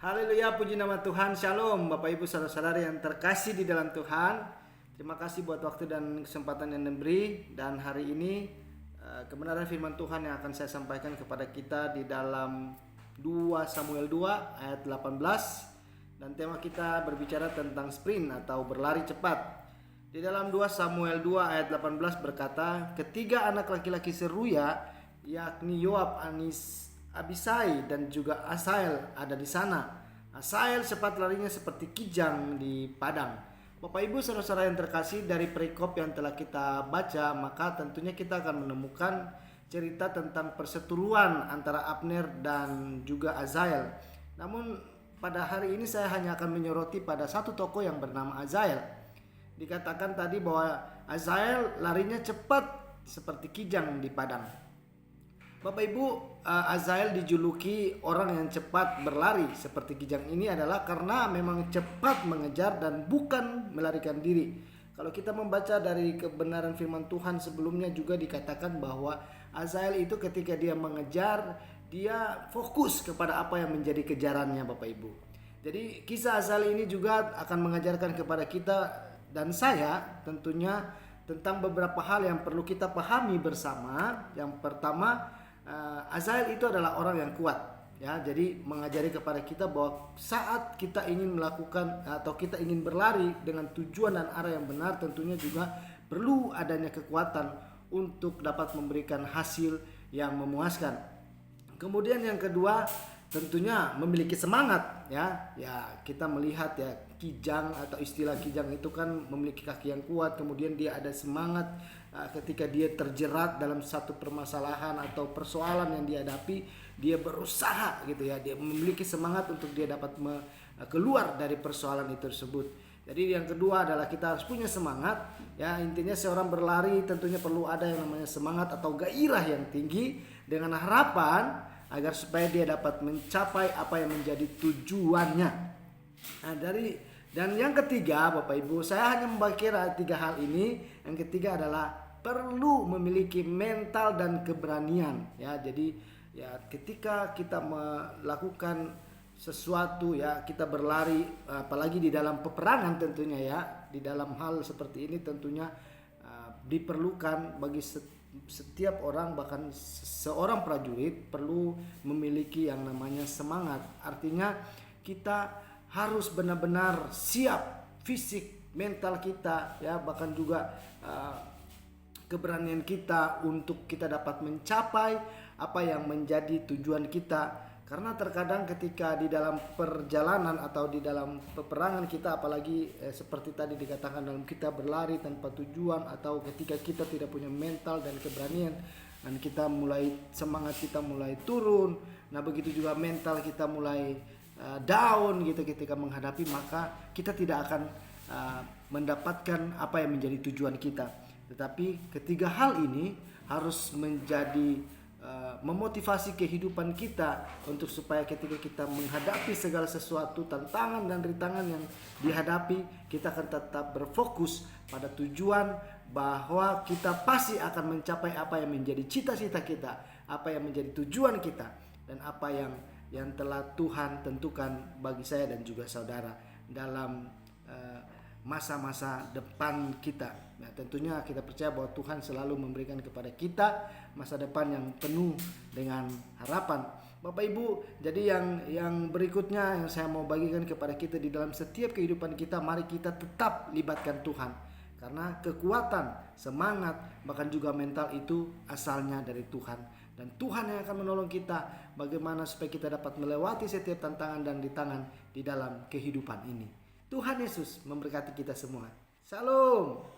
Haleluya, puji nama Tuhan. Shalom Bapak Ibu saudara-saudari yang terkasih di dalam Tuhan. Terima kasih buat waktu dan kesempatan yang diberi. Dan hari ini kebenaran firman Tuhan yang akan saya sampaikan kepada kita di dalam 2 Samuel 2 ayat 18. Dan tema kita berbicara tentang sprint atau berlari cepat. Di dalam 2 Samuel 2 ayat 18 berkata, ketiga anak laki-laki Seruya, yakni Yoab, Abisai dan juga Asael ada di sana. Asael cepat larinya seperti kijang di padang. Bapak Ibu saudara-saudara yang terkasih, dari perikop yang telah kita baca, maka tentunya kita akan menemukan cerita tentang perseteruan antara Abner dan juga Asael. Namun pada hari ini saya hanya akan menyoroti pada satu tokoh yang bernama Asael. Dikatakan tadi bahwa Asael larinya cepat seperti kijang di padang. Bapak Ibu, Asael dijuluki orang yang cepat berlari seperti kijang ini adalah karena memang cepat mengejar dan bukan melarikan diri. Kalau kita membaca dari kebenaran firman Tuhan sebelumnya juga dikatakan bahwa Asael itu ketika dia mengejar, dia fokus kepada apa yang menjadi kejarannya, Bapak Ibu. Jadi kisah Asael ini juga akan mengajarkan kepada kita dan saya tentunya tentang beberapa hal yang perlu kita pahami bersama. Yang pertama, Asael itu adalah orang yang kuat, ya. Jadi mengajari kepada kita bahwa saat kita ingin melakukan atau kita ingin berlari dengan tujuan dan arah yang benar, tentunya juga perlu adanya kekuatan untuk dapat memberikan hasil yang memuaskan. Kemudian yang kedua, tentunya memiliki semangat, ya. Ya, kita melihat ya kijang atau istilah kijang itu kan memiliki kaki yang kuat, kemudian dia ada semangat ketika dia terjerat dalam satu permasalahan atau persoalan yang dihadapi, dia berusaha gitu ya, dia memiliki semangat untuk dia dapat keluar dari persoalan itu tersebut. Jadi yang kedua adalah kita harus punya semangat, ya. Intinya seorang berlari tentunya perlu ada yang namanya semangat atau gairah yang tinggi dengan harapan agar supaya dia dapat mencapai apa yang menjadi tujuannya. Dan yang ketiga, Bapak Ibu, saya hanya membagi tiga hal ini. Yang ketiga adalah perlu memiliki mental dan keberanian, ya. Jadi ya ketika kita melakukan sesuatu, ya, kita berlari, apalagi di dalam peperangan tentunya, ya, di dalam hal seperti ini tentunya diperlukan bagi setiap orang, bahkan seorang prajurit perlu memiliki yang namanya semangat. Artinya kita harus benar-benar siap fisik, mental kita, ya, bahkan juga keberanian kita untuk kita dapat mencapai apa yang menjadi tujuan kita. Karena terkadang ketika di dalam perjalanan atau di dalam peperangan kita, apalagi seperti tadi dikatakan dalam kita berlari tanpa tujuan, atau ketika kita tidak punya mental dan keberanian dan kita mulai semangat kita mulai turun, nah begitu juga mental kita mulai down gitu ketika menghadapi, maka kita tidak akan mendapatkan apa yang menjadi tujuan kita. Tetapi ketiga hal ini harus menjadi memotivasi kehidupan kita untuk supaya ketika kita menghadapi segala sesuatu, tantangan dan rintangan yang dihadapi, kita akan tetap berfokus pada tujuan, bahwa kita pasti akan mencapai apa yang menjadi cita-cita kita, apa yang menjadi tujuan kita, dan apa yang telah Tuhan tentukan bagi saya dan juga saudara dalam masa-masa depan kita. Nah, tentunya kita percaya bahwa Tuhan selalu memberikan kepada kita masa depan yang penuh dengan harapan. Bapak Ibu, jadi yang berikutnya yang saya mau bagikan kepada kita di dalam setiap kehidupan kita, mari kita tetap libatkan Tuhan. Karena kekuatan, semangat, bahkan juga mental itu asalnya dari Tuhan. Dan Tuhan yang akan menolong kita bagaimana supaya kita dapat melewati setiap tantangan dan rintangan di dalam kehidupan ini. Tuhan Yesus memberkati kita semua. Shalom.